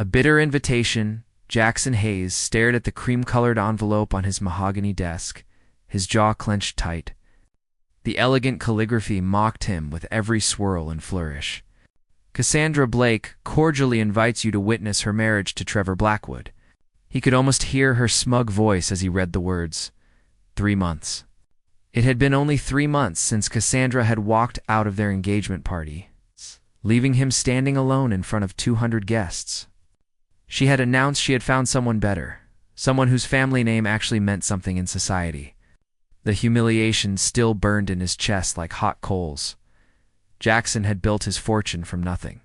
A bitter invitation. Jackson Hayes stared at the cream-colored envelope on his mahogany desk, his jaw clenched tight. The elegant calligraphy mocked him with every swirl and flourish. Cassandra Blake cordially invites you to witness her marriage to Trevor Blackwood. He could almost hear her smug voice as he read the words. 3 months. It had been only 3 months since Cassandra had walked out of their engagement party, leaving him standing alone in front of 200 guests. She had announced she had found someone better, someone whose family name actually meant something in society. The humiliation still burned in his chest like hot coals. Jackson had built his fortune from nothing,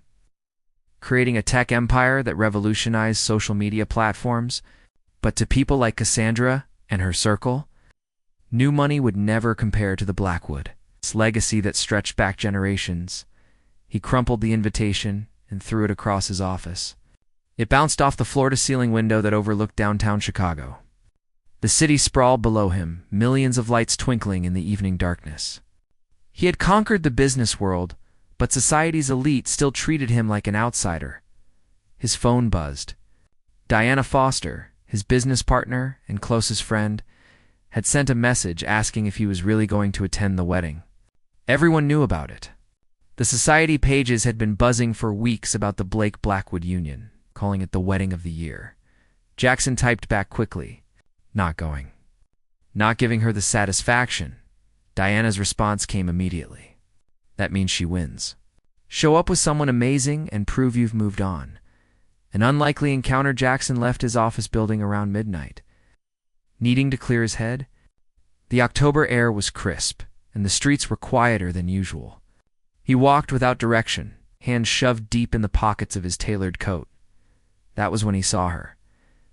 creating a tech empire that revolutionized social media platforms, but to people like Cassandra and her circle, new money would never compare to the Blackwood, its legacy that stretched back generations. He crumpled the invitation and threw it across his office. It bounced off the floor-to-ceiling window that overlooked downtown Chicago. The city sprawled below him, millions of lights twinkling in the evening darkness. He had conquered the business world, but society's elite still treated him like an outsider. His phone buzzed. Diana Foster, his business partner and closest friend, had sent a message asking if he was really going to attend the wedding. Everyone knew about it. The society pages had been buzzing for weeks about the Blake-Blackwood union, calling it the wedding of the year. Jackson typed back quickly, "Not going." Not giving her the satisfaction. Diana's response came immediately. "That means she wins. Show up with someone amazing and prove you've moved on." An unlikely encounter. Jackson left his office building around midnight. Needing to clear his head, the October air was crisp, and the streets were quieter than usual. He walked without direction, hands shoved deep in the pockets of his tailored coat. That was when he saw her.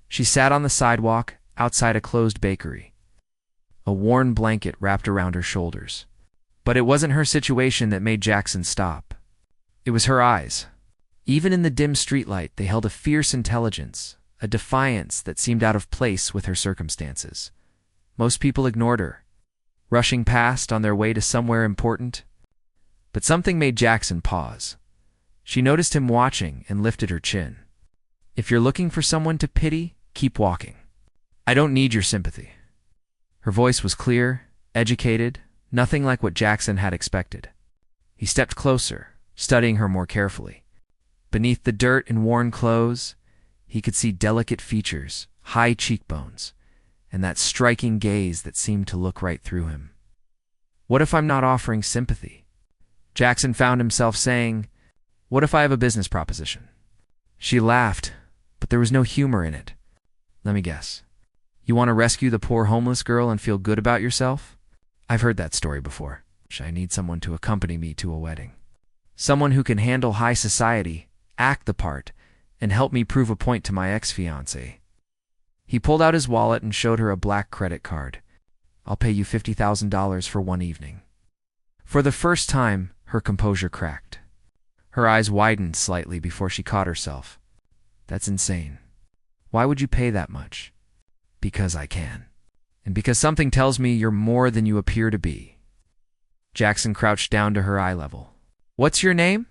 She sat on the sidewalk outside a closed bakery, a worn blanket wrapped around her shoulders. But it wasn't her situation that made Jackson stop. It was her eyes. Even in the dim streetlight, they held a fierce intelligence, a defiance that seemed out of place with her circumstances. Most people ignored her, rushing past on their way to somewhere important. But something made Jackson pause. She noticed him watching and lifted her chin. "If you're looking for someone to pity, keep walking. I don't need your sympathy." Her voice was clear, educated, nothing like what Jackson had expected. He stepped closer, studying her more carefully. Beneath the dirt and worn clothes, he could see delicate features, high cheekbones, and that striking gaze that seemed to look right through him. "What if I'm not offering sympathy?" Jackson found himself saying, "What if I have a business proposition?" She laughed, but there was no humor in it. "Let me guess. You want to rescue the poor homeless girl and feel good about yourself?" "I've heard that story before. I need someone to accompany me to a wedding. Someone who can handle high society, act the part, and help me prove a point to my ex-fiancée." He pulled out his wallet and showed her a black credit card. "I'll pay you $50,000 for one evening." For the first time, her composure cracked. Her eyes widened slightly before she caught herself. "That's insane. Why would you pay that much?" "Because I can. And because something tells me you're more than you appear to be." Jackson crouched down to her eye level. "What's your name?"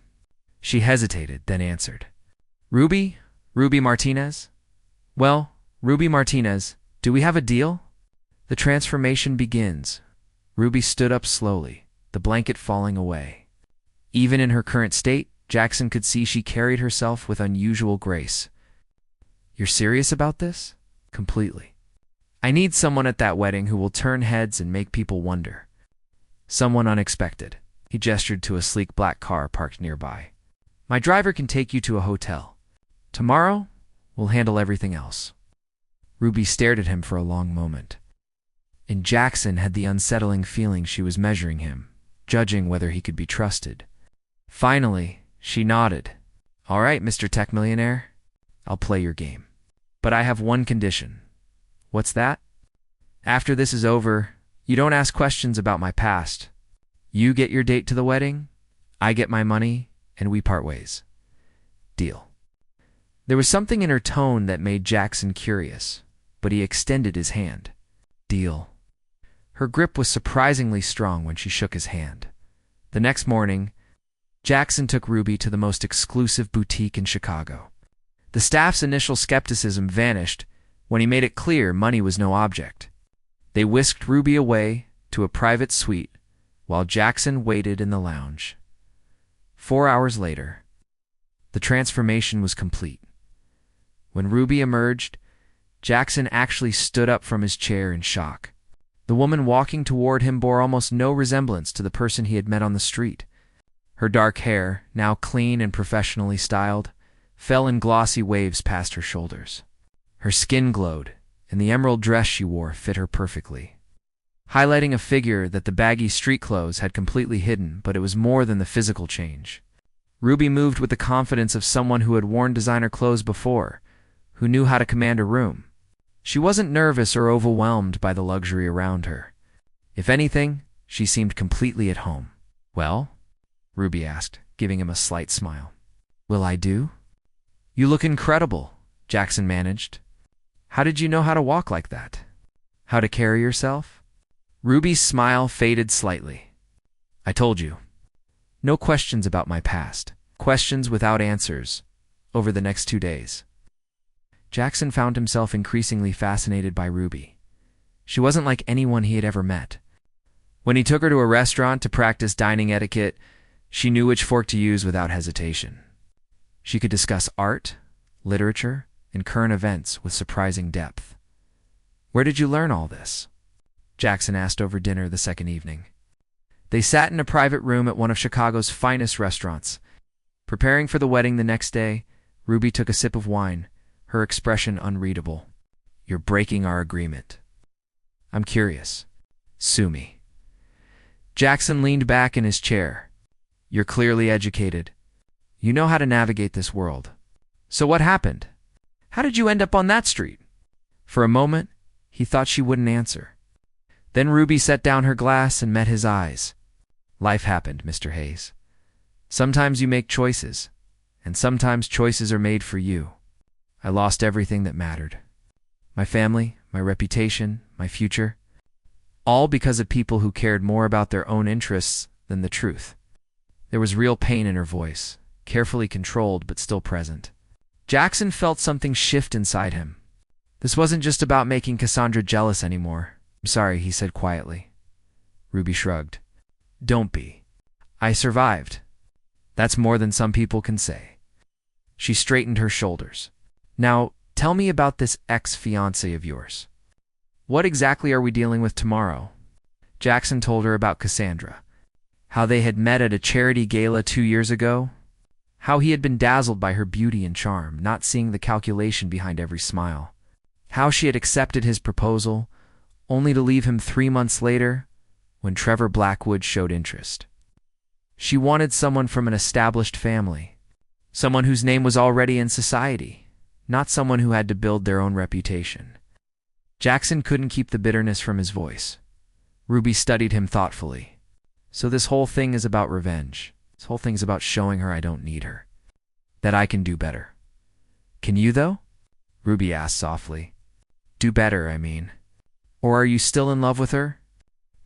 She hesitated, then answered. "Ruby Martinez." "Well, Ruby Martinez, do we have a deal?" "The transformation begins." Ruby stood up slowly, the blanket falling away. Even in her current state, Jackson could see she carried herself with unusual grace. "You're serious about this?" "Completely. I need someone at that wedding who will turn heads and make people wonder. Someone unexpected." He gestured to a sleek black car parked nearby. "My driver can take you to a hotel. Tomorrow, we'll handle everything else." Ruby stared at him for a long moment. And Jackson had the unsettling feeling she was measuring him, judging whether he could be trusted. Finally, she nodded. "All right, Mr. Tech Millionaire. I'll play your game. But I have one condition." "What's that?" "After this is over, you don't ask questions about my past. You get your date to the wedding, I get my money, and we part ways. Deal?" There was something in her tone that made Jackson curious, but he extended his hand. "Deal." Her grip was surprisingly strong when she shook his hand. The next morning, Jackson took Ruby to the most exclusive boutique in Chicago. The staff's initial skepticism vanished when he made it clear money was no object. They whisked Ruby away to a private suite while Jackson waited in the lounge. 4 hours later, the transformation was complete. When Ruby emerged, Jackson actually stood up from his chair in shock. The woman walking toward him bore almost no resemblance to the person he had met on the street. Her dark hair, now clean and professionally styled, fell in glossy waves past her shoulders. Her skin glowed, and the emerald dress she wore fit her perfectly, highlighting a figure that the baggy street clothes had completely hidden, but it was more than the physical change. Ruby moved with the confidence of someone who had worn designer clothes before, who knew how to command a room. She wasn't nervous or overwhelmed by the luxury around her. If anything, she seemed completely at home. "Well?" Ruby asked, giving him a slight smile. "Will I do?" "You look incredible," Jackson managed. "How did you know how to walk like that? How to carry yourself?" Ruby's smile faded slightly. "I told you. No questions about my past. Questions without answers over the next 2 days." Jackson found himself increasingly fascinated by Ruby. She wasn't like anyone he had ever met. When he took her to a restaurant to practice dining etiquette, she knew which fork to use without hesitation. She could discuss art, literature, and current events with surprising depth. "Where did you learn all this?" Jackson asked over dinner the second evening. They sat in a private room at one of Chicago's finest restaurants. Preparing for the wedding the next day, Ruby took a sip of wine, her expression unreadable. "You're breaking our agreement." "I'm curious. Sue me." Jackson leaned back in his chair. "You're clearly educated. You know how to navigate this world. So what happened? How did you end up on that street?" For a moment, he thought she wouldn't answer. Then Ruby set down her glass and met his eyes. "Life happened, Mr. Hayes. Sometimes you make choices, and sometimes choices are made for you. I lost everything that mattered. My family, my reputation, my future. All because of people who cared more about their own interests than the truth." There was real pain in her voice, carefully controlled but still present. Jackson felt something shift inside him. This wasn't just about making Cassandra jealous anymore. "I'm sorry," he said quietly. Ruby shrugged. "Don't be. I survived. That's more than some people can say." She straightened her shoulders. "Now, tell me about this ex-fiancé of yours. What exactly are we dealing with tomorrow?" Jackson told her about Cassandra, how they had met at a charity gala 2 years ago, how he had been dazzled by her beauty and charm, not seeing the calculation behind every smile, how she had accepted his proposal, only to leave him 3 months later when Trevor Blackwood showed interest. She wanted someone from an established family, someone whose name was already in society, not someone who had to build their own reputation. Jackson couldn't keep the bitterness from his voice. Ruby studied him thoughtfully. "So this whole thing is about revenge. This whole thing's about showing her I don't need her, that I can do better." "Can you, though?" Ruby asked softly. "Do better, I mean. Or are you still in love with her?"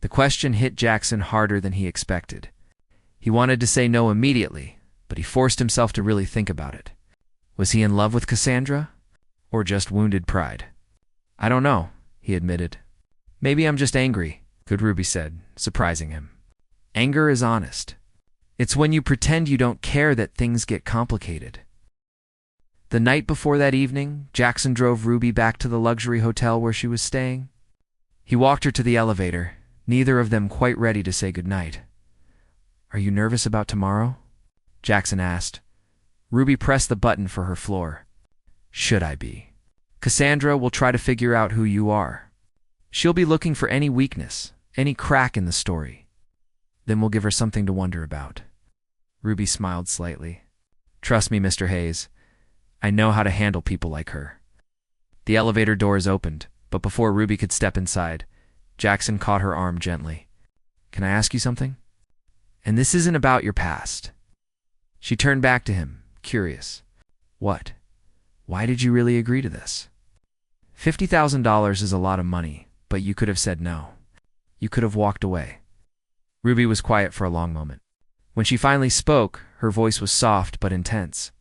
The question hit Jackson harder than he expected. He wanted to say no immediately, but he forced himself to really think about it. Was he in love with Cassandra? Or just wounded pride? "I don't know," he admitted. "Maybe I'm just angry," Ruby said, surprising him. "Anger is honest. It's when you pretend you don't care that things get complicated." The night before that evening, Jackson drove Ruby back to the luxury hotel where she was staying. He walked her to the elevator, neither of them quite ready to say goodnight. "Are you nervous about tomorrow?" Jackson asked. Ruby pressed the button for her floor. "Should I be? Cassandra will try to figure out who you are. She'll be looking for any weakness, any crack in the story. Then we'll give her something to wonder about." Ruby smiled slightly. "Trust me, Mr. Hayes. I know how to handle people like her." The elevator doors opened, but before Ruby could step inside, Jackson caught her arm gently. "Can I ask you something? And this isn't about your past." She turned back to him, curious. "What? Why did you really agree to this?" $50,000 is a lot of money, but you could have said no. You could have walked away." Ruby was quiet for a long moment. When she finally spoke, her voice was soft but intense.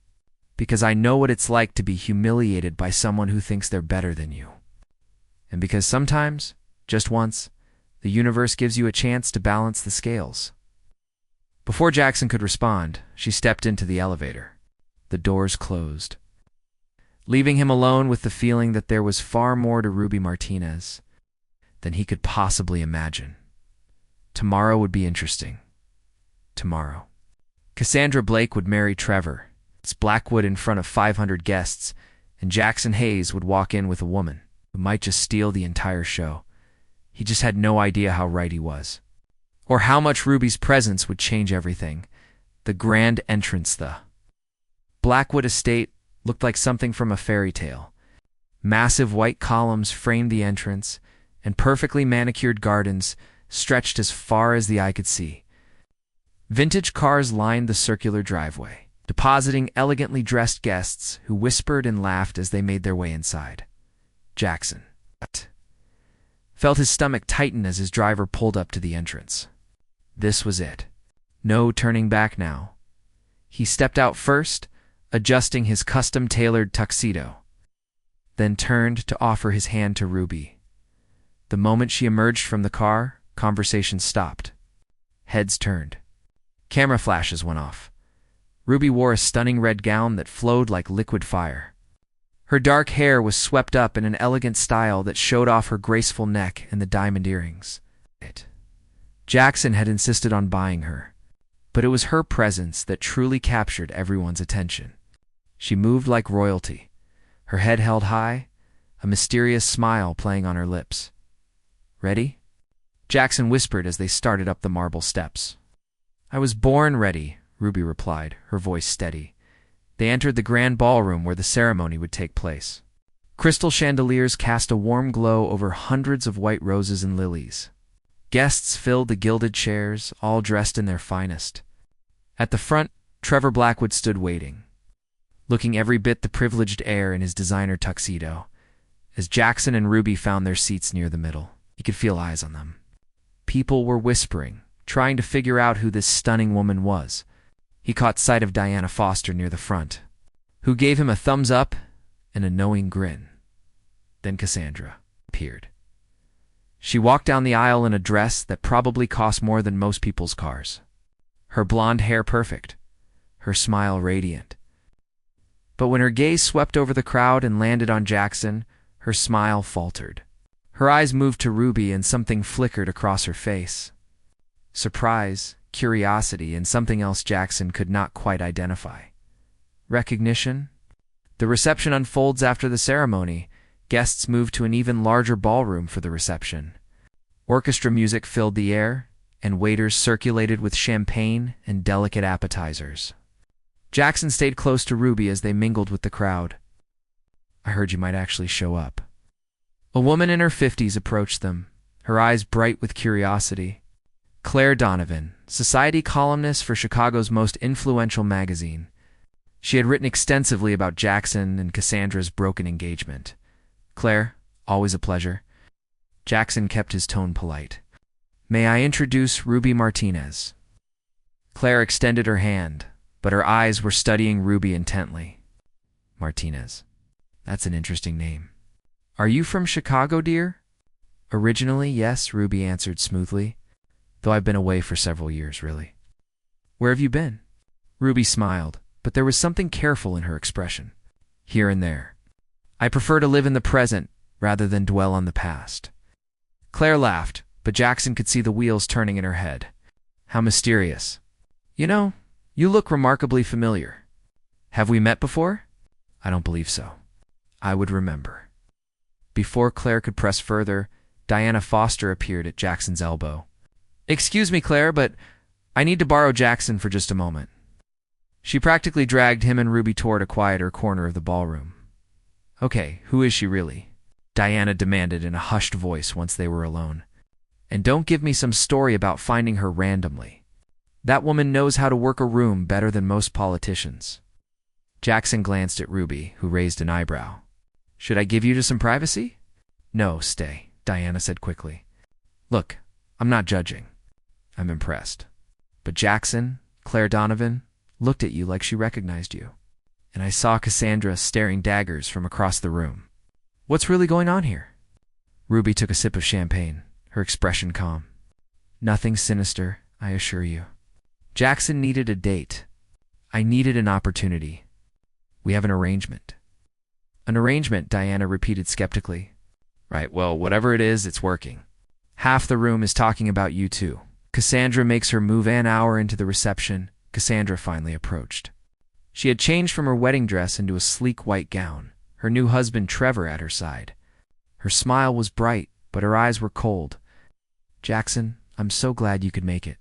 because I know what it's like to be humiliated by someone who thinks they're better than you. And because sometimes, just once, the universe gives you a chance to balance the scales." Before Jackson could respond, she stepped into the elevator. The doors closed, leaving him alone with the feeling that there was far more to Ruby Martinez than he could possibly imagine. Tomorrow would be interesting. Tomorrow. Cassandra Blake would marry Trevor. It's Blackwood in front of 500 guests, and Jackson Hayes would walk in with a woman who might just steal the entire show. He just had no idea how right he was, or how much Ruby's presence would change everything. The grand entrance, the Blackwood estate looked like something from a fairy tale. Massive white columns framed the entrance, and perfectly manicured gardens stretched as far as the eye could see. Vintage cars lined the circular driveway, depositing elegantly dressed guests who whispered and laughed as they made their way inside. Jackson felt his stomach tighten as his driver pulled up to the entrance. This was it. No turning back now. He stepped out first, adjusting his custom-tailored tuxedo, then turned to offer his hand to Ruby. The moment she emerged from the car, conversation stopped. Heads turned. Camera flashes went off. Ruby wore a stunning red gown that flowed like liquid fire. Her dark hair was swept up in an elegant style that showed off her graceful neck and the diamond earrings. Jackson had insisted on buying her, but it was her presence that truly captured everyone's attention. She moved like royalty, her head held high, a mysterious smile playing on her lips. "Ready?" Jackson whispered as they started up the marble steps. "I was born ready," Ruby replied, her voice steady. They entered the grand ballroom where the ceremony would take place. Crystal chandeliers cast a warm glow over hundreds of white roses and lilies. Guests filled the gilded chairs, all dressed in their finest. At the front, Trevor Blackwood stood waiting, looking every bit the privileged heir in his designer tuxedo. As Jackson and Ruby found their seats near the middle, he could feel eyes on them. People were whispering, trying to figure out who this stunning woman was. He caught sight of Diana Foster near the front, who gave him a thumbs up and a knowing grin. Then Cassandra appeared. She walked down the aisle in a dress that probably cost more than most people's cars. Her blonde hair perfect, her smile radiant. But when her gaze swept over the crowd and landed on Jackson, her smile faltered. Her eyes moved to Ruby and something flickered across her face. Surprise, curiosity, and something else Jackson could not quite identify. Recognition? The reception unfolds after the ceremony. Guests moved to an even larger ballroom for the reception. Orchestra music filled the air, and waiters circulated with champagne and delicate appetizers. Jackson stayed close to Ruby as they mingled with the crowd. "I heard you might actually show up." A woman in her 50s approached them, her eyes bright with curiosity. Claire Donovan, society columnist for Chicago's most influential magazine. She had written extensively about Jackson and Cassandra's broken engagement. "Claire, always a pleasure." Jackson kept his tone polite. "May I introduce Ruby Martinez?" Claire extended her hand, but her eyes were studying Ruby intently. "Martinez. That's an interesting name. Are you from Chicago, dear?" "Originally, yes," Ruby answered smoothly, "though I've been away for several years, really." "Where have you been?" Ruby smiled, but there was something careful in her expression. "Here and there. I prefer to live in the present rather than dwell on the past." Claire laughed, but Jackson could see the wheels turning in her head. How mysterious. "You know, you look remarkably familiar. Have we met before?" "I don't believe so. I would remember." Before Claire could press further, Diana Foster appeared at Jackson's elbow. "Excuse me, Claire, but I need to borrow Jackson for just a moment." She practically dragged him and Ruby toward a quieter corner of the ballroom. "Okay, who is she really?" Diana demanded in a hushed voice once they were alone. "And don't give me some story about finding her randomly. That woman knows how to work a room better than most politicians." Jackson glanced at Ruby, who raised an eyebrow. "Should I give you some privacy?" "No, stay," Diana said quickly. "Look, I'm not judging. I'm impressed. But Jackson, Claire Donovan, looked at you like she recognized you." and I saw Cassandra staring daggers from across the room. What's really going on here? Ruby took a sip of champagne, her expression calm. Nothing sinister, I assure you. Jackson needed a date. I needed an opportunity. We have an arrangement. An arrangement, Diana repeated skeptically. Right, well, whatever it is, it's working. Half the room is talking about you two. Cassandra makes her move an hour into the reception. Cassandra finally approached. She had changed from her wedding dress into a sleek white gown, her new husband Trevor at her side. Her smile was bright, but her eyes were cold. Jackson, I'm so glad you could make it.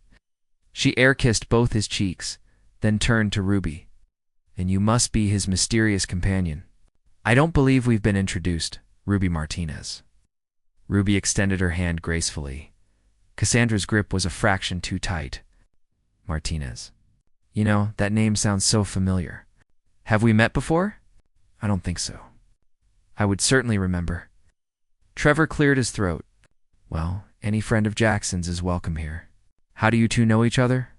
She air-kissed both his cheeks, then turned to Ruby. And you must be his mysterious companion. I don't believe we've been introduced, Ruby Martinez. Ruby extended her hand gracefully. Cassandra's grip was a fraction too tight. Martinez. You know, that name sounds so familiar. Have we met before? I don't think so. I would certainly remember. Trevor cleared his throat. Well, any friend of Jackson's is welcome here. How do you two know each other?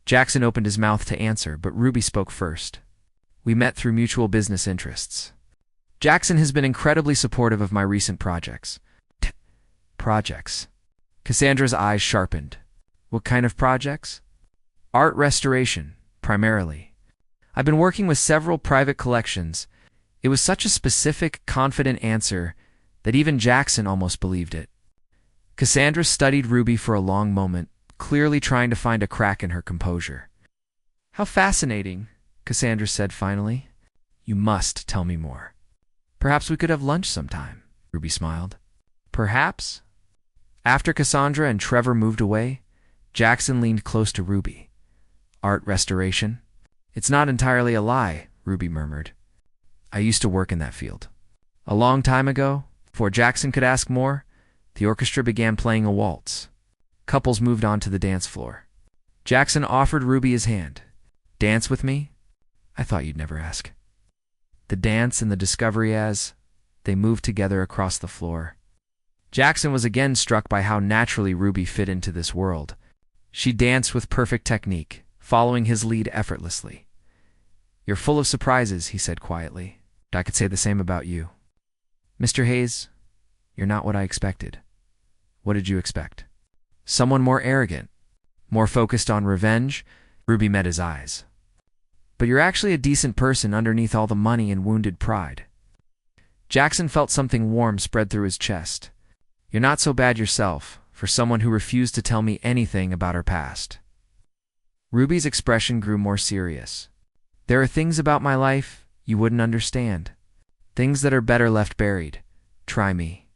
Jackson opened his mouth to answer, but Ruby spoke first. We met through mutual business interests. Jackson has been incredibly supportive of my recent projects. Projects? Cassandra's eyes sharpened. What kind of projects? Art restoration, primarily. I've been working with several private collections. It was such a specific, confident answer that even Jackson almost believed it. Cassandra studied Ruby for a long moment, clearly trying to find a crack in her composure. How fascinating, Cassandra said finally. You must tell me more. Perhaps we could have lunch sometime, Ruby smiled. Perhaps? After Cassandra and Trevor moved away, Jackson leaned close to Ruby. Art restoration? It's not entirely a lie, Ruby murmured. I used to work in that field. A long time ago, before Jackson could ask more, the orchestra began playing a waltz. Couples moved on to the dance floor. Jackson offered Ruby his hand. Dance with me? I thought you'd never ask. The dance and the discovery as they moved together across the floor. Jackson was again struck by how naturally Ruby fit into this world. She danced with perfect technique, following his lead effortlessly. You're full of surprises, he said quietly. I could say the same about you. Mr. Hayes, you're not what I expected. What did you expect? Someone more arrogant, more focused on revenge? Ruby met his eyes. But you're actually a decent person underneath all the money and wounded pride. Jackson felt something warm spread through his chest. You're not so bad yourself, for someone who refused to tell me anything about her past. Ruby's expression grew more serious. There are things about my life you wouldn't understand. Things that are better left buried. Try me.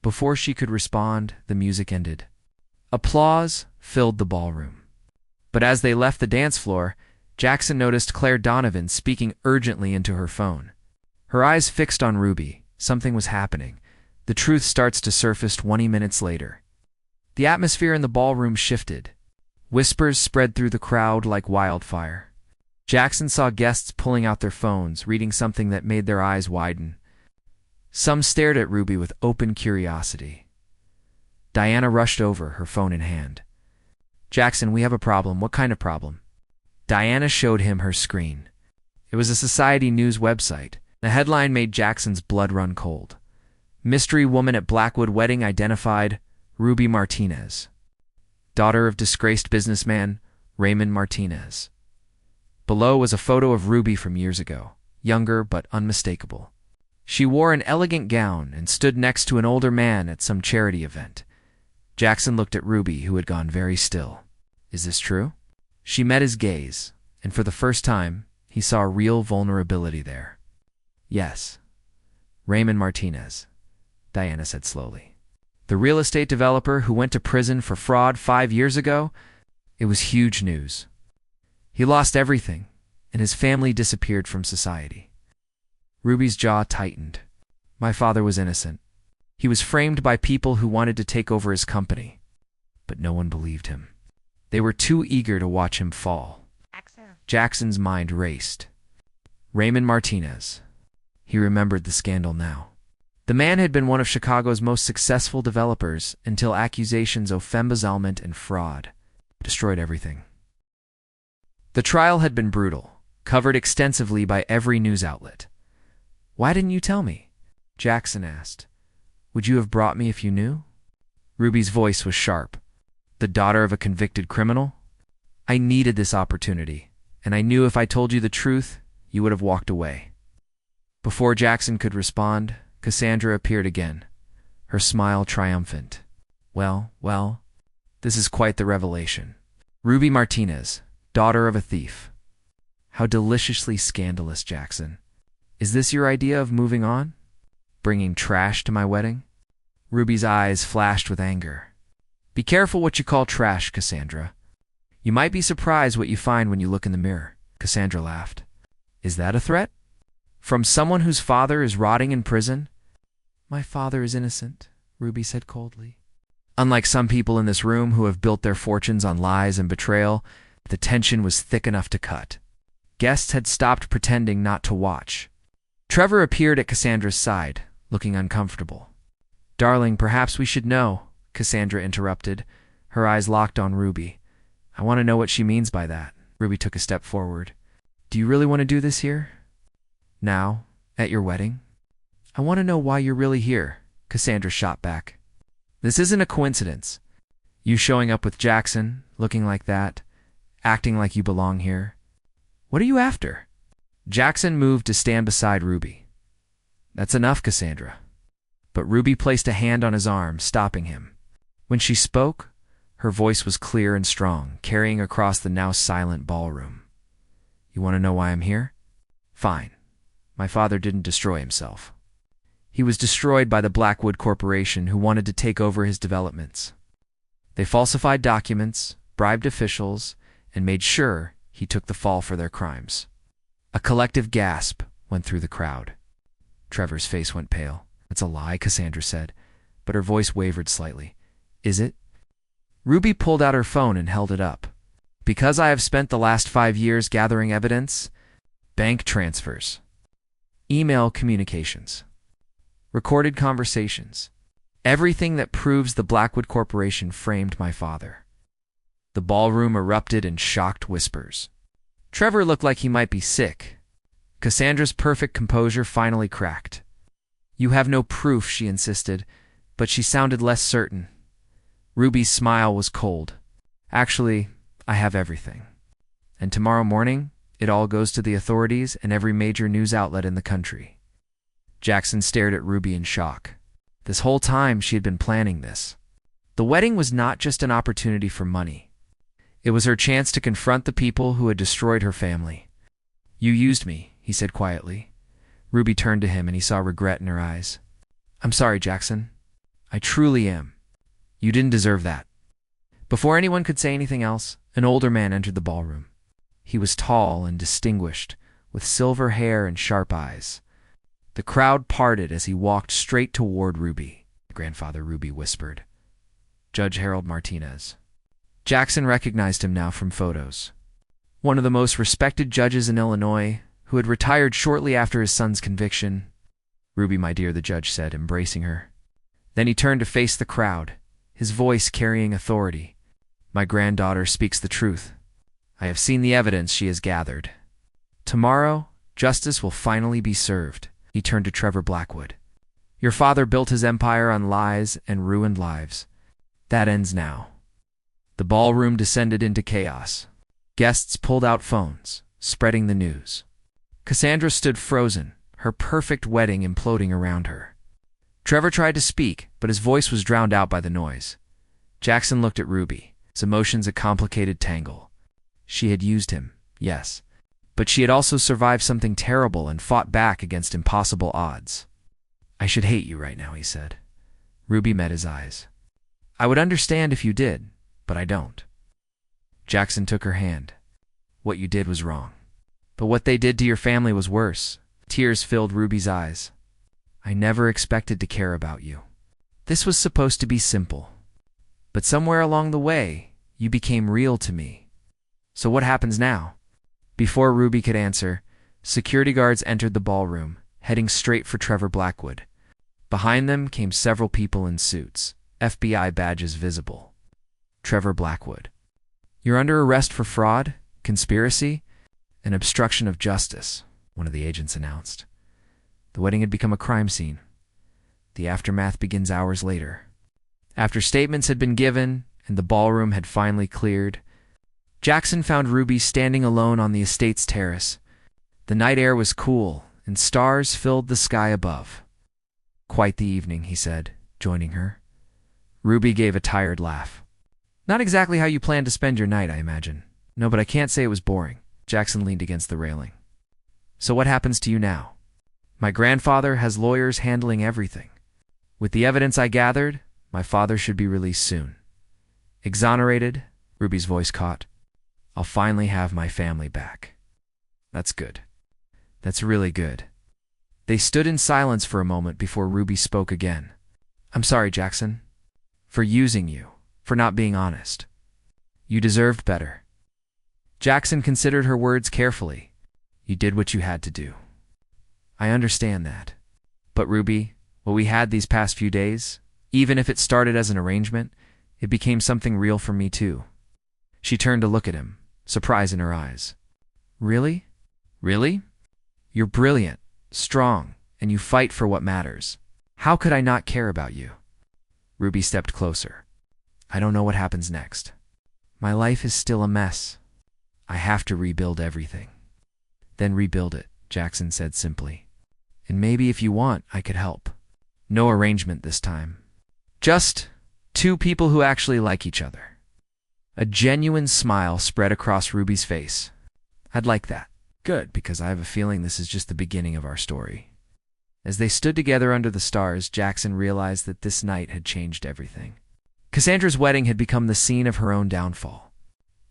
Before she could respond, the music ended. Applause filled the ballroom. But as they left the dance floor, Jackson noticed Claire Donovan speaking urgently into her phone. Her eyes fixed on Ruby. Something was happening. The truth starts to surface 20 minutes later. The atmosphere in the ballroom shifted. Whispers spread through the crowd like wildfire. Jackson saw guests pulling out their phones, reading something that made their eyes widen. Some stared at Ruby with open curiosity. Diana rushed over, her phone in hand. Jackson, we have a problem. What kind of problem? Diana showed him her screen. It was a Society News website. The headline made Jackson's blood run cold. Mystery woman at Blackwood wedding identified, Ruby Martinez. Daughter of disgraced businessman, Raymond Martinez. Below was a photo of Ruby from years ago, younger but unmistakable. She wore an elegant gown and stood next to an older man at some charity event. Jackson looked at Ruby, who had gone very still. Is this true? She met his gaze, and for the first time, he saw real vulnerability there. Yes. Raymond Martinez, Diana said slowly. The real estate developer who went to prison for fraud 5 years ago? It was huge news. He lost everything, and his family disappeared from society. Ruby's jaw tightened. My father was innocent. He was framed by people who wanted to take over his company, but no one believed him. They were too eager to watch him fall. Jackson's mind raced. Raymond Martinez. He remembered the scandal now. The man had been one of Chicago's most successful developers until accusations of embezzlement and fraud destroyed everything. The trial had been brutal. covered extensively by every news outlet. "Why didn't you tell me?" Jackson asked. "Would you have brought me if you knew?" Ruby's voice was sharp. "The daughter of a convicted criminal? I needed this opportunity, and I knew if I told you the truth, you would have walked away." Before Jackson could respond, Cassandra appeared again, her smile triumphant. Well, this is quite the revelation. Ruby Martinez, daughter of a thief. How deliciously scandalous, Jackson. Is this your idea of moving on? Bringing trash to my wedding?" Ruby's eyes flashed with anger. "Be careful what you call trash, Cassandra. You might be surprised what you find when you look in the mirror." Cassandra laughed. "Is that a threat? From someone whose father is rotting in prison?" "My father is innocent," Ruby said coldly. Unlike some people in this room who have built their fortunes on lies and betrayal, the tension was thick enough to cut. Guests had stopped pretending not to watch. Trevor appeared at Cassandra's side, looking uncomfortable. "Darling, perhaps we should know," Cassandra interrupted, her eyes locked on Ruby. "I want to know what she means by that." Ruby took a step forward. "Do you really want to do this here? Now, at your wedding?" "I want to know why you're really here," Cassandra shot back. "This isn't a coincidence. You showing up with Jackson, looking like that, acting like you belong here. What are you after?" Jackson moved to stand beside Ruby. "That's enough, Cassandra." But Ruby placed a hand on his arm, stopping him. When she spoke, her voice was clear and strong, carrying across the now silent ballroom. "You want to know why I'm here? Fine. My father didn't destroy himself. He was destroyed by the Blackwood Corporation, who wanted to take over his developments. They falsified documents, bribed officials, and made sure he took the fall for their crimes." A collective gasp went through the crowd. Trevor's face went pale. "That's a lie," Cassandra said, but her voice wavered slightly. "Is it?" Ruby pulled out her phone and held it up. "Because I have spent the last 5 years gathering evidence, bank transfers, email communications, recorded conversations, everything that proves the Blackwood Corporation framed my father." The ballroom erupted in shocked whispers. Trevor looked like he might be sick. Cassandra's perfect composure finally cracked. "You have no proof," she insisted, but she sounded less certain. Ruby's smile was cold. "Actually, I have everything. And tomorrow morning, it all goes to the authorities and every major news outlet in the country." Jackson stared at Ruby in shock. This whole time she had been planning this. The wedding was not just an opportunity for money. It was her chance to confront the people who had destroyed her family. "You used me," he said quietly. Ruby turned to him and he saw regret in her eyes. "I'm sorry, Jackson. I truly am. You didn't deserve that." Before anyone could say anything else, an older man entered the ballroom. He was tall and distinguished, with silver hair and sharp eyes. The crowd parted as he walked straight toward Ruby. "Grandfather," Ruby whispered. "Judge Harold Martinez." Jackson recognized him now from photos. One of the most respected judges in Illinois, who had retired shortly after his son's conviction. "Ruby, my dear," the judge said, embracing her. Then he turned to face the crowd, his voice carrying authority. "My granddaughter speaks the truth. I have seen the evidence she has gathered. Tomorrow, justice will finally be served." He turned to Trevor Blackwood. "Your father built his empire on lies and ruined lives. That ends now." The ballroom descended into chaos. Guests pulled out phones, spreading the news. Cassandra stood frozen, her perfect wedding imploding around her. Trevor tried to speak, but his voice was drowned out by the noise. Jackson looked at Ruby, his emotions a complicated tangle. She had used him, yes, but she had also survived something terrible and fought back against impossible odds. "I should hate you right now," he said. Ruby met his eyes. "I would understand if you did, but I don't." Jackson took her hand. "What you did was wrong. But what they did to your family was worse." Tears filled Ruby's eyes. "I never expected to care about you. This was supposed to be simple. But somewhere along the way, you became real to me. So what happens now?" Before Ruby could answer, security guards entered the ballroom, heading straight for Trevor Blackwood. Behind them came several people in suits, FBI badges visible. "Trevor Blackwood, you're under arrest for fraud, conspiracy, An obstruction of justice, one of the agents announced. The wedding had become a crime scene. The aftermath begins hours later. After statements had been given and the ballroom had finally cleared, Jackson found Ruby standing alone on the estate's terrace. The night air was cool, and stars filled the sky above. "Quite the evening," he said, joining her. Ruby gave a tired laugh. "Not exactly how you planned to spend your night, I imagine." "No, but I can't say it was boring." Jackson leaned against the railing. "So what happens to you now?" "My grandfather has lawyers handling everything. With the evidence I gathered, my father should be released soon. Exonerated," Ruby's voice caught. "I'll finally have my family back." "That's good. That's really good." They stood in silence for a moment before Ruby spoke again. "I'm sorry, Jackson. For using you. For not being honest. You deserved better." Jackson considered her words carefully. "You did what you had to do." "I understand that. But Ruby, what we had these past few days, even if it started as an arrangement, it became something real for me too." She turned to look at him, surprise in her eyes. "Really? Really? You're brilliant, strong, and you fight for what matters. How could I not care about you?" Ruby stepped closer. "I don't know what happens next. My life is still a mess. I have to rebuild everything." "Then rebuild it," Jackson said simply. "And maybe if you want, I could help. No arrangement this time. Just two people who actually like each other." A genuine smile spread across Ruby's face. "I'd like that." "Good, because I have a feeling this is just the beginning of our story." As they stood together under the stars, Jackson realized that this night had changed everything. Cassandra's wedding had become the scene of her own downfall.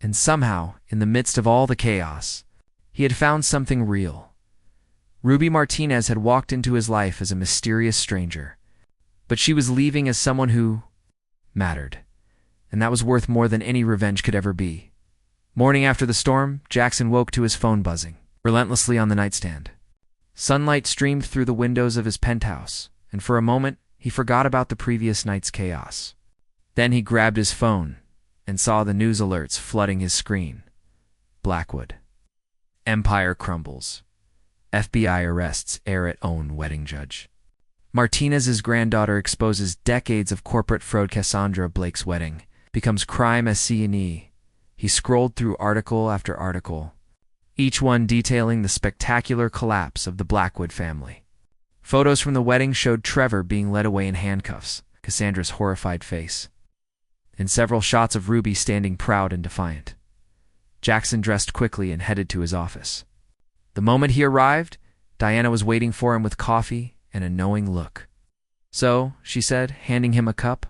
And somehow, in the midst of all the chaos, he had found something real. Ruby Martinez had walked into his life as a mysterious stranger, but she was leaving as someone who mattered, and that was worth more than any revenge could ever be. Morning after the storm, Jackson woke to his phone buzzing relentlessly on the nightstand. Sunlight streamed through the windows of his penthouse, and for a moment, he forgot about the previous night's chaos. Then he grabbed his phone and saw the news alerts flooding his screen. Blackwood. Empire crumbles. FBI arrests heir-at-own wedding judge. Martinez's granddaughter exposes decades of corporate fraud. Cassandra Blake's wedding becomes crime as C&E. He scrolled through article after article, each one detailing the spectacular collapse of the Blackwood family. Photos from the wedding showed Trevor being led away in handcuffs, Cassandra's horrified face, and several shots of Ruby standing proud and defiant. Jackson dressed quickly and headed to his office. The moment he arrived, Diana was waiting for him with coffee and a knowing look. "So," she said, handing him a cup,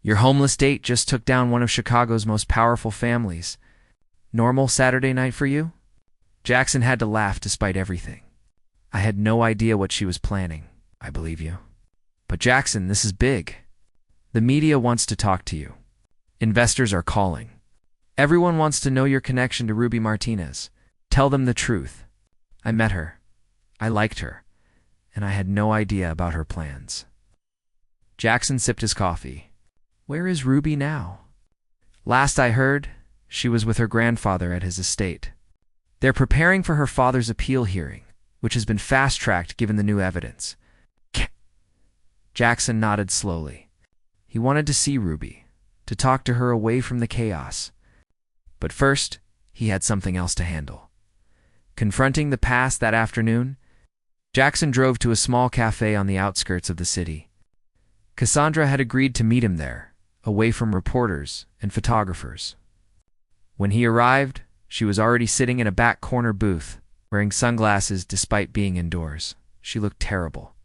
"your homeless date just took down one of Chicago's most powerful families. Normal Saturday night for you?" Jackson had to laugh despite everything. "I had no idea what she was planning." "I believe you." "But Jackson, this is big. The media wants to talk to you. Investors are calling. Everyone wants to know your connection to Ruby Martinez. Tell them the truth. I met her. I liked her. And I had no idea about her plans." Jackson sipped his coffee. "Where is Ruby now?" "Last I heard, she was with her grandfather at his estate. They're preparing for her father's appeal hearing, which has been fast-tracked given the new evidence." Jackson nodded slowly. He wanted to see Ruby, to talk to her away from the chaos. But first, he had something else to handle. Confronting the past that afternoon, Jackson drove to a small cafe on the outskirts of the city. Cassandra had agreed to meet him there, away from reporters and photographers. When he arrived, she was already sitting in a back corner booth, wearing sunglasses despite being indoors. She looked terrible.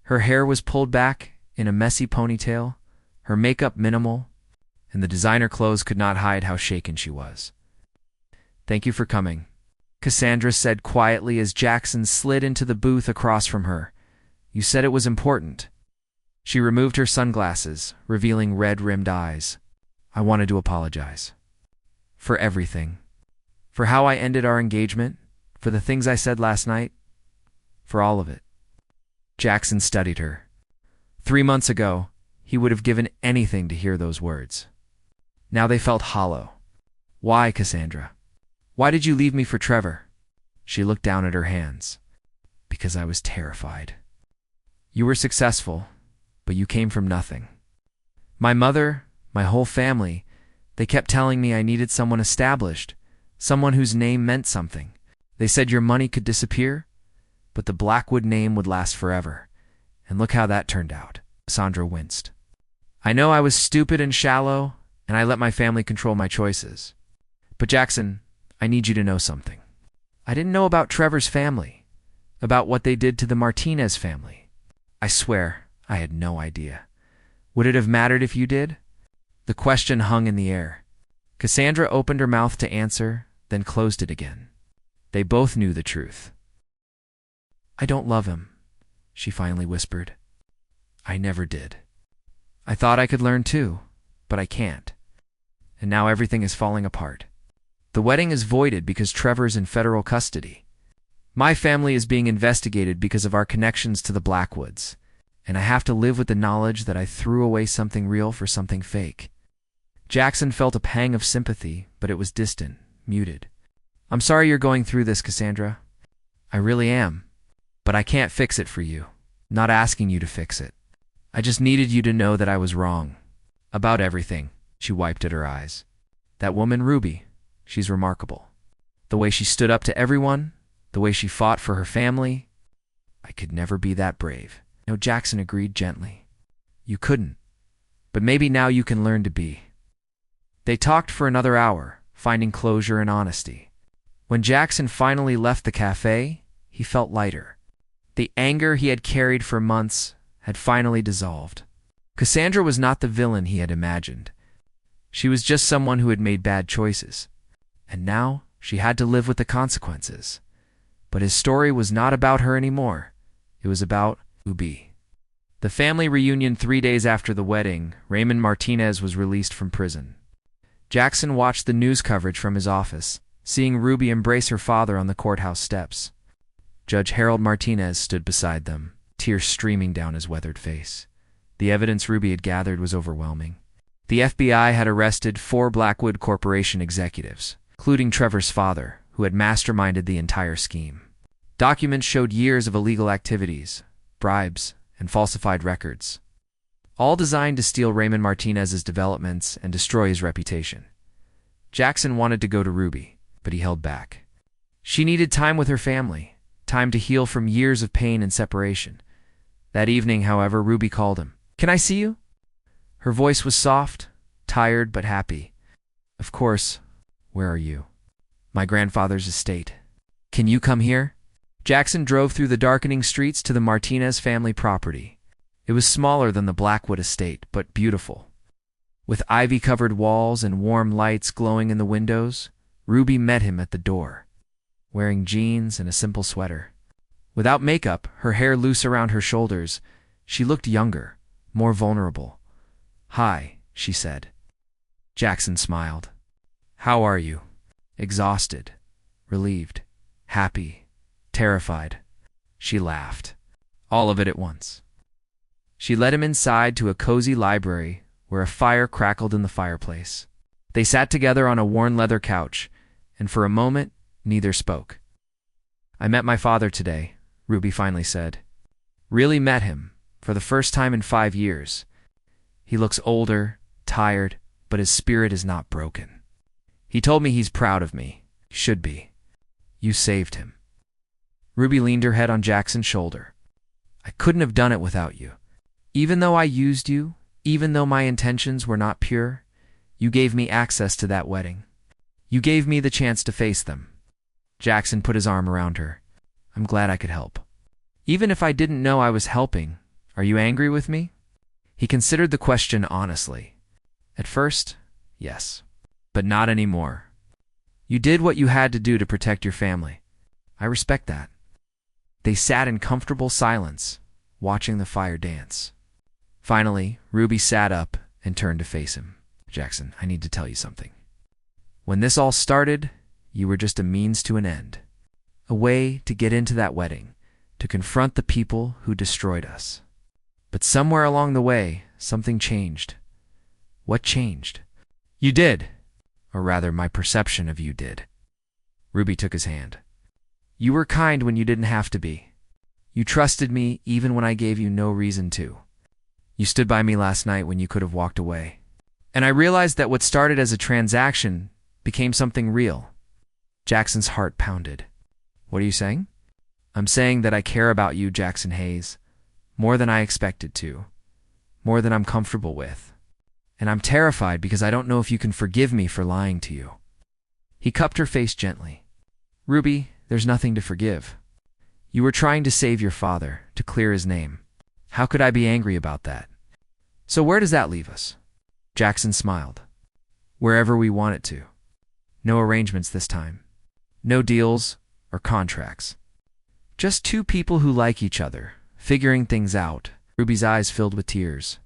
Her hair was pulled back in a messy ponytail, her makeup minimal, and the designer clothes could not hide how shaken she was. "Thank you for coming," Cassandra said quietly as Jackson slid into the booth across from her. "You said it was important." She removed her sunglasses, revealing red-rimmed eyes. "I wanted to apologize. For everything. For how I ended our engagement. For the things I said last night. For all of it." Jackson studied her. 3 months ago, he would have given anything to hear those words. Now they felt hollow. "Why, Cassandra? Why did you leave me for Trevor?" She looked down at her hands. Because I was terrified. You were successful, but you came from nothing. My mother, my whole family, they kept telling me I needed someone established, someone whose name meant something. They said your money could disappear, but the Blackwood name would last forever. And look how that turned out. Cassandra winced. I know I was stupid and shallow, and I let my family control my choices. But Jackson, I need you to know something. I didn't know about Trevor's family, about what they did to the Martinez family. I swear, I had no idea. Would it have mattered if you did? The question hung in the air. Cassandra opened her mouth to answer, then closed it again. They both knew the truth. I don't love him, she finally whispered. I never did. I thought I could learn too, but I can't. And now everything is falling apart. The wedding is voided because Trevor's in federal custody. My family is being investigated because of our connections to the Blackwoods, and I have to live with the knowledge that I threw away something real for something fake. Jackson felt a pang of sympathy, but it was distant, muted. I'm sorry you're going through this, Cassandra. I really am. But I can't fix it for you. Not asking you to fix it. I just needed you to know that I was wrong. About everything. She wiped at her eyes. That woman, Ruby, she's remarkable. The way she stood up to everyone, the way she fought for her family. I could never be that brave. No, Jackson agreed gently. You couldn't. But maybe now you can learn to be. They talked for another hour, finding closure and honesty. When Jackson finally left the cafe, he felt lighter. The anger he had carried for months had finally dissolved. Cassandra was not the villain he had imagined. She was just someone who had made bad choices. And now she had to live with the consequences. But his story was not about her anymore. It was about Ruby. The family reunion 3 days after the wedding, Raymond Martinez was released from prison. Jackson watched the news coverage from his office, seeing Ruby embrace her father on the courthouse steps. Judge Harold Martinez stood beside them, tears streaming down his weathered face. The evidence Ruby had gathered was overwhelming. The FBI had arrested 4 Blackwood Corporation executives, including Trevor's father, who had masterminded the entire scheme. Documents showed years of illegal activities, bribes, and falsified records, all designed to steal Raymond Martinez's developments and destroy his reputation. Jackson wanted to go to Ruby, but he held back. She needed time with her family, time to heal from years of pain and separation. That evening, however, Ruby called him. Can I see you? Her voice was soft, tired but happy. Of course. Where are you? My grandfather's estate. Can you come here? Jackson drove through the darkening streets to the Martinez family property. It was smaller than the Blackwood estate, but beautiful. With ivy-covered walls and warm lights glowing in the windows, Ruby met him at the door, wearing jeans and a simple sweater. Without makeup, her hair loose around her shoulders, she looked younger, more vulnerable. Hi, she said. Jackson smiled. How are you? Exhausted, relieved, happy, terrified. She laughed, all of it at once. She led him inside to a cozy library where a fire crackled in the fireplace. They sat together on a worn leather couch, and for a moment, neither spoke. I met my father today, Ruby finally said. Really met him, for the first time in 5 years. He looks older, tired, but his spirit is not broken. He told me he's proud of me. Should be. You saved him. Ruby leaned her head on Jackson's shoulder. I couldn't have done it without you. Even though I used you, even though my intentions were not pure, you gave me access to that wedding. You gave me the chance to face them. Jackson put his arm around her. I'm glad I could help. Even if I didn't know I was helping, are you angry with me? He considered the question honestly. At first, yes. But not anymore. You did what you had to do to protect your family. I respect that. They sat in comfortable silence, watching the fire dance. Finally, Ruby sat up and turned to face him. Jackson, I need to tell you something. When this all started, you were just a means to an end. A way to get into that wedding, to confront the people who destroyed us. But somewhere along the way, something changed. What changed? You did. Or rather, my perception of you did. Ruby took his hand. You were kind when you didn't have to be. You trusted me even when I gave you no reason to. You stood by me last night when you could have walked away. And I realized that what started as a transaction became something real. Jackson's heart pounded. What are you saying? I'm saying that I care about you, Jackson Hayes, more than I expected to, more than I'm comfortable with. And I'm terrified because I don't know if you can forgive me for lying to you. He cupped her face gently. Ruby, there's nothing to forgive. You were trying to save your father, to clear his name. How could I be angry about that? So where does that leave us? Jackson smiled. Wherever we want it to. No arrangements this time. No deals or contracts. Just two people who like each other, figuring things out. Ruby's eyes filled with tears.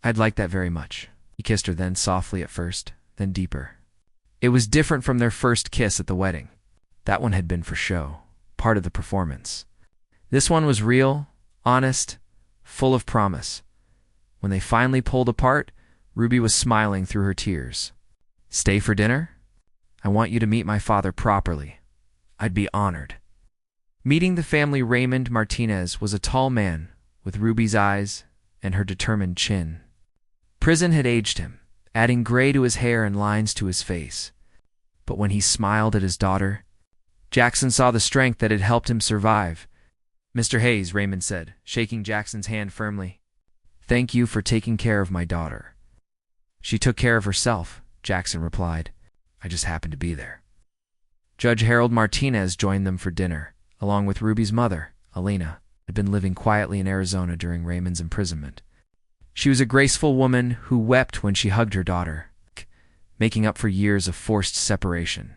I'd like that very much. He kissed her, then softly at first, then deeper. It was different from their first kiss at the wedding. That one had been for show, part of the performance. This one was real, honest, full of promise. When they finally pulled apart, Ruby was smiling through her tears. Stay for dinner? I want you to meet my father properly. I'd be honored. Meeting the family, Raymond Martinez was a tall man with Ruby's eyes and her determined chin. Prison had aged him, adding gray to his hair and lines to his face. But when he smiled at his daughter, Jackson saw the strength that had helped him survive. Mr. Hayes, Raymond said, shaking Jackson's hand firmly. Thank you for taking care of my daughter. She took care of herself, Jackson replied. I just happened to be there. Judge Harold Martinez joined them for dinner, along with Ruby's mother, Alina, had been living quietly in Arizona during Raymond's imprisonment. She was a graceful woman who wept when she hugged her daughter, making up for years of forced separation.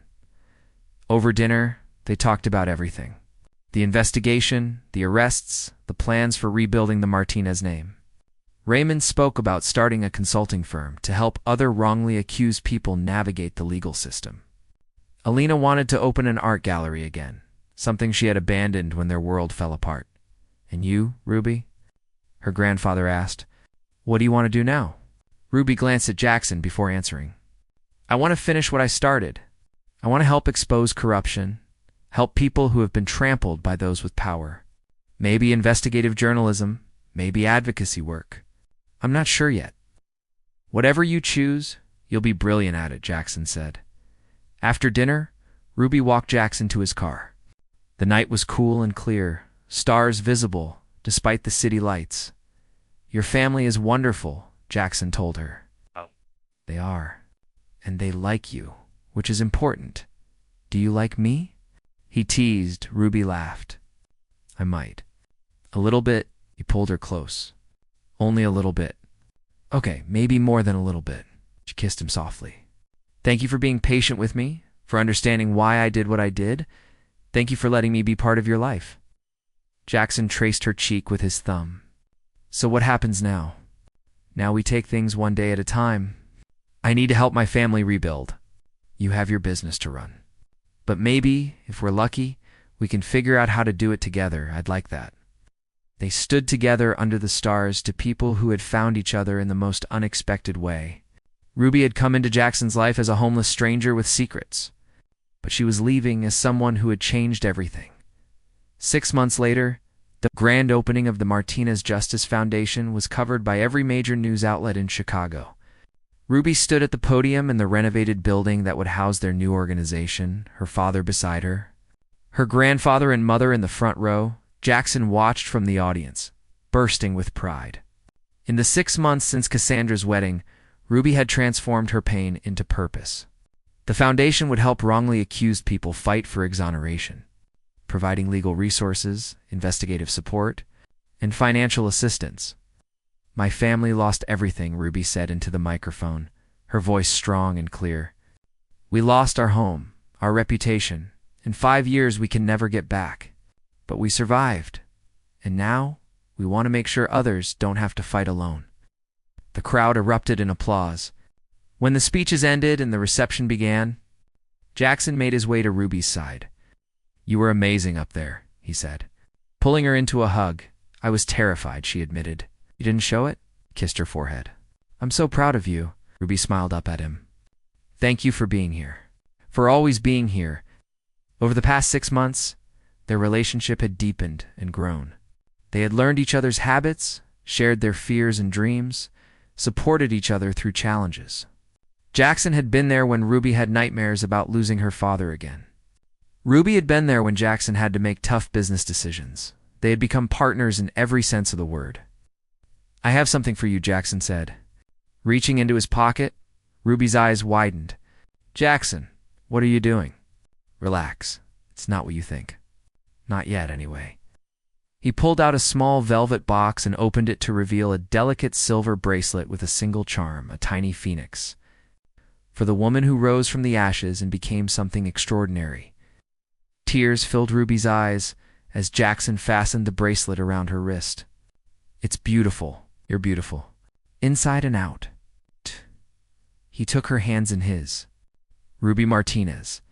Over dinner, they talked about everything. The investigation, the arrests, the plans for rebuilding the Martinez name. Raymond spoke about starting a consulting firm to help other wrongly accused people navigate the legal system. Alina wanted to open an art gallery again, something she had abandoned when their world fell apart. And you, Ruby? Her grandfather asked. What do you want to do now? Ruby glanced at Jackson before answering. I want to finish what I started. I want to help expose corruption, help people who have been trampled by those with power. Maybe investigative journalism, maybe advocacy work. I'm not sure yet. Whatever you choose, you'll be brilliant at it, Jackson said. After dinner, Ruby walked Jackson to his car. The night was cool and clear, stars visible despite the city lights. Your family is wonderful, Jackson told her. Oh. They are. And they like you, which is important. Do you like me? He teased. Ruby laughed. I might. A little bit. He pulled her close. Only a little bit. Okay, maybe more than a little bit. She kissed him softly. Thank you for being patient with me, for understanding why I did what I did. Thank you for letting me be part of your life. Jackson traced her cheek with his thumb. So what happens now? Now we take things one day at a time. I need to help my family rebuild. You have your business to run. But maybe, if we're lucky, we can figure out how to do it together. I'd like that. They stood together under the stars to people who had found each other in the most unexpected way. Ruby had come into Jackson's life as a homeless stranger with secrets, but she was leaving as someone who had changed everything. 6 months later, the grand opening of the Martinez Justice Foundation was covered by every major news outlet in Chicago. Ruby stood at the podium in the renovated building that would house their new organization, her father beside her. Her grandfather and mother in the front row. Jackson watched from the audience, bursting with pride. In the 6 months since Cassandra's wedding, Ruby had transformed her pain into purpose. The foundation would help wrongly accused people fight for exoneration, providing legal resources, investigative support, and financial assistance. My family lost everything, Ruby said into the microphone, her voice strong and clear. We lost our home, our reputation. In 5 years we can never get back. But we survived, and now we want to make sure others don't have to fight alone. The crowd erupted in applause. When the speeches ended and the reception began, Jackson made his way to Ruby's side. You were amazing up there, he said. Pulling her into a hug. I was terrified, she admitted. You didn't show it? He kissed her forehead. I'm so proud of you. Ruby smiled up at him. Thank you for being here. For always being here. Over the past 6 months, Their relationship had deepened and grown. They had learned each other's habits, shared their fears and dreams, supported each other through challenges. Jackson had been there when Ruby had nightmares about losing her father again. Ruby had been there when Jackson had to make tough business decisions. They had become partners in every sense of the word. "I have something for you," Jackson said. Reaching into his pocket, Ruby's eyes widened. "Jackson, what are you doing?" "Relax. It's not what you think. Not yet, anyway." He pulled out a small velvet box and opened it to reveal a delicate silver bracelet with a single charm, a tiny phoenix. For the woman who rose from the ashes and became something extraordinary. Tears filled Ruby's eyes as Jackson fastened the bracelet around her wrist. "It's beautiful. You're beautiful. Inside and out." He took her hands in his. "Ruby Martinez,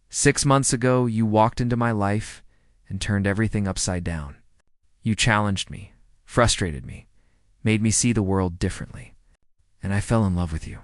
6 months ago you walked into my life and turned everything upside down. You challenged me, frustrated me, made me see the world differently, and I fell in love with you.